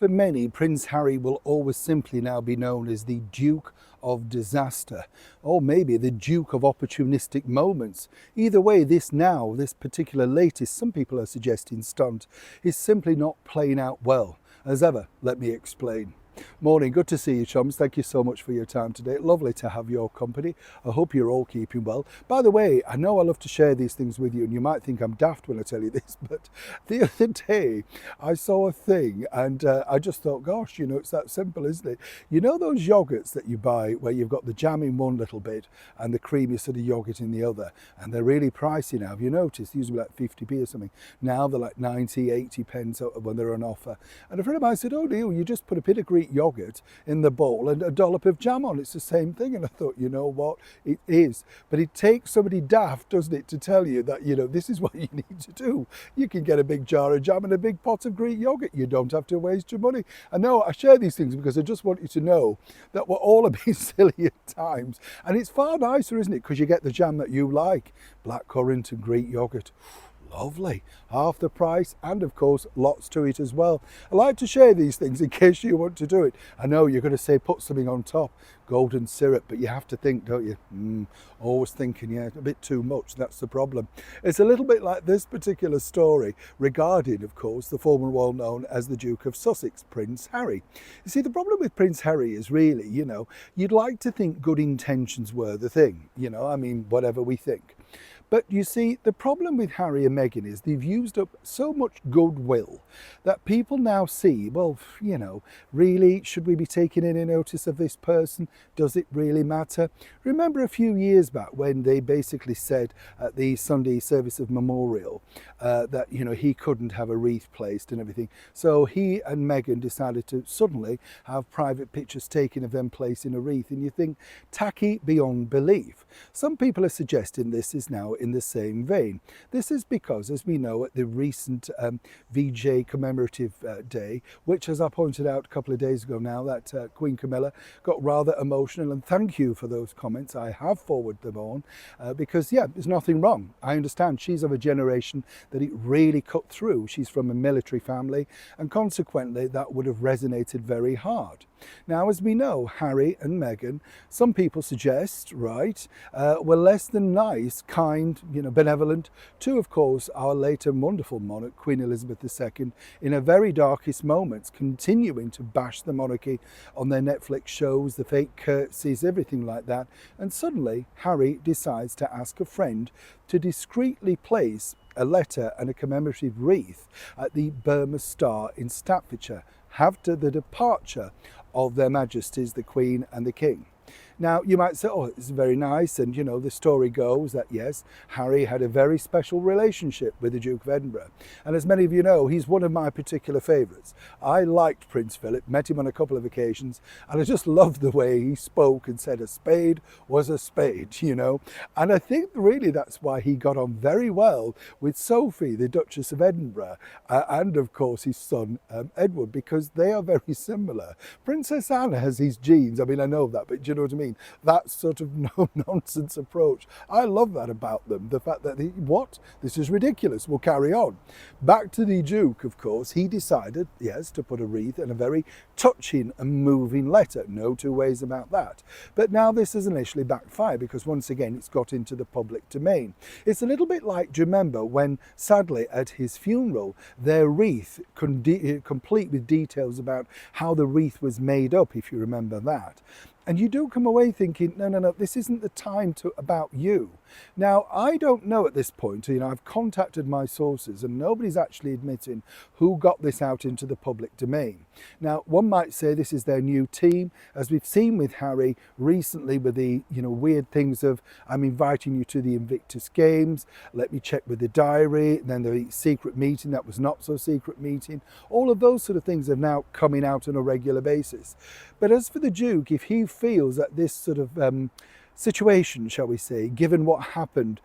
For many, Prince Harry will always simply now be known as the Duke of Disaster, or maybe the Duke of Opportunistic Moments. Either way, this particular latest, some people are suggesting stunt, is simply not playing out well. As ever, let me explain. Morning, good to see you, chums. Thank you so much for your time today. Lovely to have your company. I hope you're all keeping well. By the way, I know I love to share these things with you, and you might think I'm daft when I tell you this, but the other day I saw a thing and I just thought, gosh, it's that simple, isn't it? You know those yogurts that you buy where you've got the jam in one little bit and the creamy sort of yogurt in the other, and they're really pricey now. Have you noticed? They used to be like 50p or something. Now they're like 90, 80 pence when they're on offer. And a friend of mine said, oh, Neil, you just put a bit of Greek yogurt in the bowl and a dollop of jam on. It's the same thing. And I thought, you know what, it is. But it takes somebody daft, doesn't it, to tell you that, this is what you need to do. You can get a big jar of jam and a big pot of Greek yogurt. You don't have to waste your money. I know I share these things because I just want you to know that we're all a bit silly at times. And it's far nicer, isn't it? Because you get the jam that you like. Blackcurrant and Greek yogurt. Lovely, half the price, and of course lots to it as well. I like to share these things in case you want to do it. I know you're going to say put something on top, golden syrup, but you have to think, don't you? Always thinking, yeah, a bit too much, that's the problem. It's a little bit like this particular story regarding, of course, the former well known as the Duke of Sussex, Prince Harry. You see, the problem with Prince Harry is really, you'd like to think good intentions were the thing, whatever we think. But you see, the problem with Harry and Meghan is they've used up so much goodwill that people now see, well, really, should we be taking any notice of this person? Does it really matter? Remember a few years back when they basically said at the Sunday service of memorial that, he couldn't have a wreath placed and everything. So he and Meghan decided to suddenly have private pictures taken of them placing a wreath. And you think, tacky beyond belief. Some people are suggesting this is now in the same vein. This is because, as we know, at the recent VJ commemorative day, which, as I pointed out a couple of days ago now, that Queen Camila got rather emotional, and thank you for those comments. I have forwarded them on because, yeah, there's nothing wrong. I understand she's of a generation that it really cut through. She's from a military family, and consequently that would have resonated very hard. Now, as we know, Harry and Meghan, some people suggest, right, were less than nice, kind, benevolent to, of course, our late and wonderful monarch, Queen Elizabeth II, in her very darkest moments, continuing to bash the monarchy on their Netflix shows, the fake curtsies, everything like that. And suddenly, Harry decides to ask a friend to discreetly place a letter and a commemorative wreath at the Burma Star in Staffordshire after the departure of their Majesties, the Queen and the King. Now, you might say, oh, it's very nice. And, the story goes that, yes, Harry had a very special relationship with the Duke of Edinburgh. And as many of you know, he's one of my particular favourites. I liked Prince Philip, met him on a couple of occasions, and I just loved the way he spoke and said a spade was a spade, And I think really that's why he got on very well with Sophie, the Duchess of Edinburgh, and, of course, his son, Edward, because they are very similar. Princess Anne has his genes. I mean, I know that, but do you know what I mean? That sort of no-nonsense approach. I love that about them. The fact that, this is ridiculous, we'll carry on. Back to the Duke, of course, he decided, yes, to put a wreath and a very touching and moving letter. No two ways about that. But now this has initially backfired because once again, it's got into the public domain. It's a little bit like, do you remember when, sadly, at his funeral, their wreath, complete with details about how the wreath was made up, if you remember that. And you do come away thinking, no, this isn't the time about you. Now, I don't know at this point, I've contacted my sources and nobody's actually admitting who got this out into the public domain. Now, one might say this is their new team, as we've seen with Harry recently with the, weird things of, I'm inviting you to the Invictus Games, let me check with the diary, and then the secret meeting that was not so secret meeting. All of those sort of things are now coming out on a regular basis. But as for the Duke, if he feels that this sort of situation, shall we say, given what happened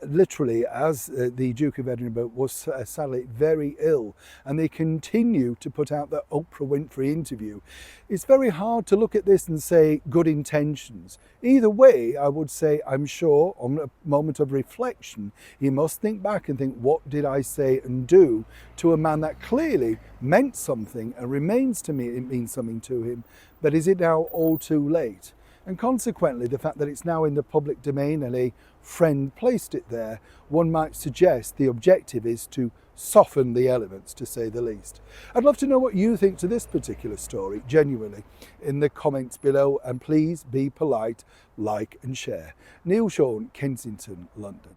literally as the Duke of Edinburgh was sadly very ill, and they continue to put out the Oprah Winfrey interview. It's very hard to look at this and say good intentions. Either way, I would say, I'm sure on a moment of reflection, he must think back and think, what did I say and do to a man that clearly meant something and remains to me, it means something to him, but is it now all too late? And consequently, the fact that it's now in the public domain and a friend placed it there, one might suggest the objective is to soften the elements, to say the least. I'd love to know what you think to this particular story, genuinely, in the comments below. And please be polite, like and share. Neil Sean, Kensington, London.